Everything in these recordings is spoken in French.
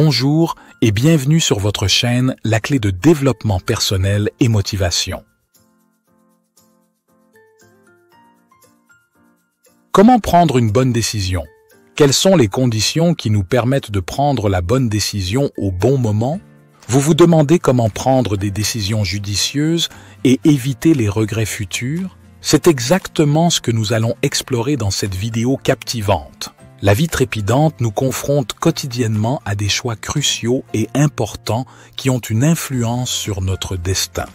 Bonjour et bienvenue sur votre chaîne La Clé de développement personnel et motivation. Comment prendre une bonne décision? Quelles sont les conditions qui nous permettent de prendre la bonne décision au bon moment? Vous vous demandez comment prendre des décisions judicieuses et éviter les regrets futurs? C'est exactement ce que nous allons explorer dans cette vidéo captivante. La vie trépidante nous confronte quotidiennement à des choix cruciaux et importants qui ont une influence sur notre destin.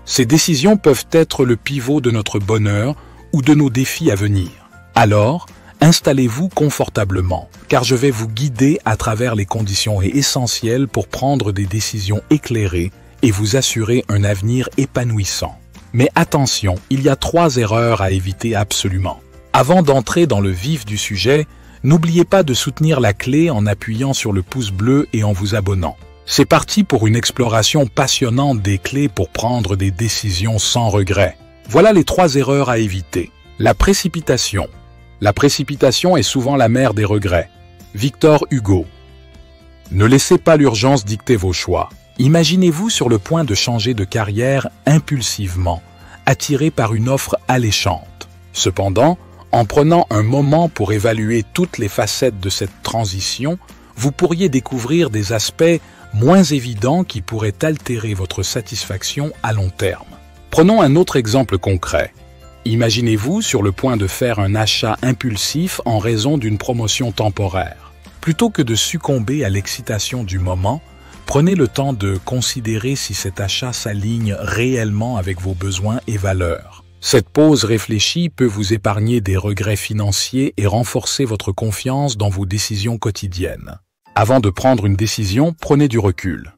Ces décisions peuvent être le pivot de notre bonheur ou de nos défis à venir. Alors, installez-vous confortablement, car je vais vous guider à travers les conditions essentielles pour prendre des décisions éclairées et vous assurer un avenir épanouissant. Mais attention, il y a 3 erreurs à éviter absolument. Avant d'entrer dans le vif du sujet, n'oubliez pas de soutenir la clé en appuyant sur le pouce bleu et en vous abonnant. C'est parti pour une exploration passionnante des clés pour prendre des décisions sans regret. Voilà les 3 erreurs à éviter. La précipitation. La précipitation est souvent la mère des regrets. Victor Hugo. Ne laissez pas l'urgence dicter vos choix. Imaginez-vous sur le point de changer de carrière impulsivement, attiré par une offre alléchante. Cependant, en prenant un moment pour évaluer toutes les facettes de cette transition, vous pourriez découvrir des aspects moins évidents qui pourraient altérer votre satisfaction à long terme. Prenons un autre exemple concret. Imaginez-vous sur le point de faire un achat impulsif en raison d'une promotion temporaire. Plutôt que de succomber à l'excitation du moment, prenez le temps de considérer si cet achat s'aligne réellement avec vos besoins et valeurs. Cette pause réfléchie peut vous épargner des regrets financiers et renforcer votre confiance dans vos décisions quotidiennes. Avant de prendre une décision, prenez du recul.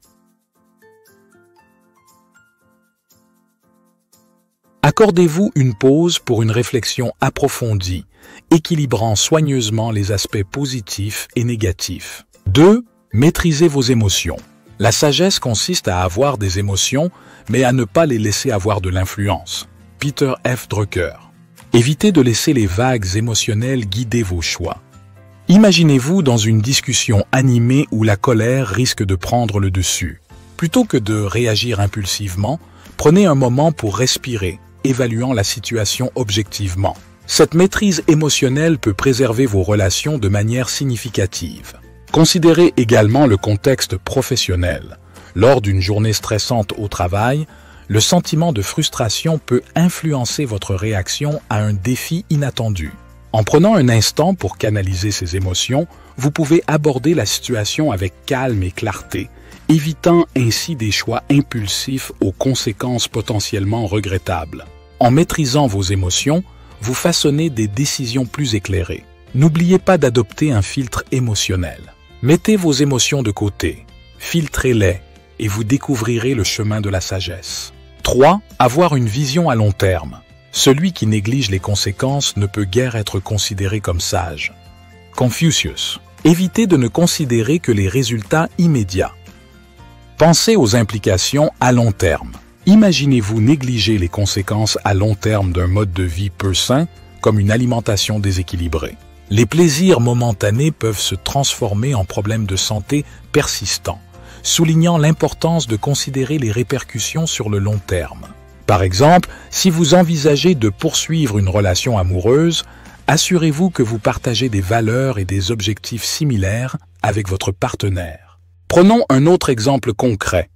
Accordez-vous une pause pour une réflexion approfondie, équilibrant soigneusement les aspects positifs et négatifs. 2. Maîtrisez vos émotions. La sagesse consiste à avoir des émotions, mais à ne pas les laisser avoir de l'influence. Peter F. Drucker. Évitez de laisser les vagues émotionnelles guider vos choix. Imaginez-vous dans une discussion animée où la colère risque de prendre le dessus. Plutôt que de réagir impulsivement, prenez un moment pour respirer, évaluant la situation objectivement. Cette maîtrise émotionnelle peut préserver vos relations de manière significative. Considérez également le contexte professionnel. Lors d'une journée stressante au travail, le sentiment de frustration peut influencer votre réaction à un défi inattendu. En prenant un instant pour canaliser ces émotions, vous pouvez aborder la situation avec calme et clarté, évitant ainsi des choix impulsifs aux conséquences potentiellement regrettables. En maîtrisant vos émotions, vous façonnez des décisions plus éclairées. N'oubliez pas d'adopter un filtre émotionnel. Mettez vos émotions de côté, filtrez-les et vous découvrirez le chemin de la sagesse. 3. Avoir une vision à long terme. Celui qui néglige les conséquences ne peut guère être considéré comme sage. Confucius. Évitez de ne considérer que les résultats immédiats. Pensez aux implications à long terme. Imaginez-vous négliger les conséquences à long terme d'un mode de vie peu sain, comme une alimentation déséquilibrée. Les plaisirs momentanés peuvent se transformer en problèmes de santé persistants, soulignant l'importance de considérer les répercussions sur le long terme. Par exemple, si vous envisagez de poursuivre une relation amoureuse, assurez-vous que vous partagez des valeurs et des objectifs similaires avec votre partenaire. Prenons un autre exemple concret.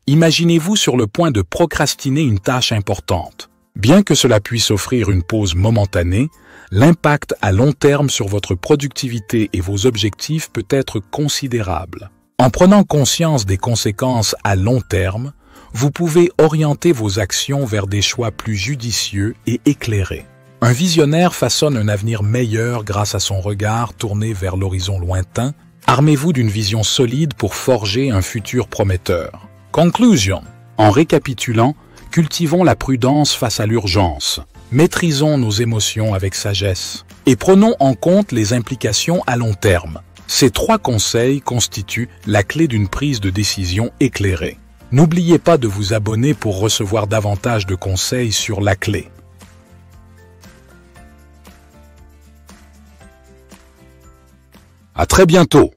Imaginez-vous sur le point de procrastiner une tâche importante. Bien que cela puisse offrir une pause momentanée, l'impact à long terme sur votre productivité et vos objectifs peut être considérable. En prenant conscience des conséquences à long terme, vous pouvez orienter vos actions vers des choix plus judicieux et éclairés. Un visionnaire façonne un avenir meilleur grâce à son regard tourné vers l'horizon lointain. Armez-vous d'une vision solide pour forger un futur prometteur. Conclusion. En récapitulant, cultivons la prudence face à l'urgence. Maîtrisons nos émotions avec sagesse et prenons en compte les implications à long terme. Ces 3 conseils constituent la clé d'une prise de décision éclairée. N'oubliez pas de vous abonner pour recevoir davantage de conseils sur la clé. À très bientôt.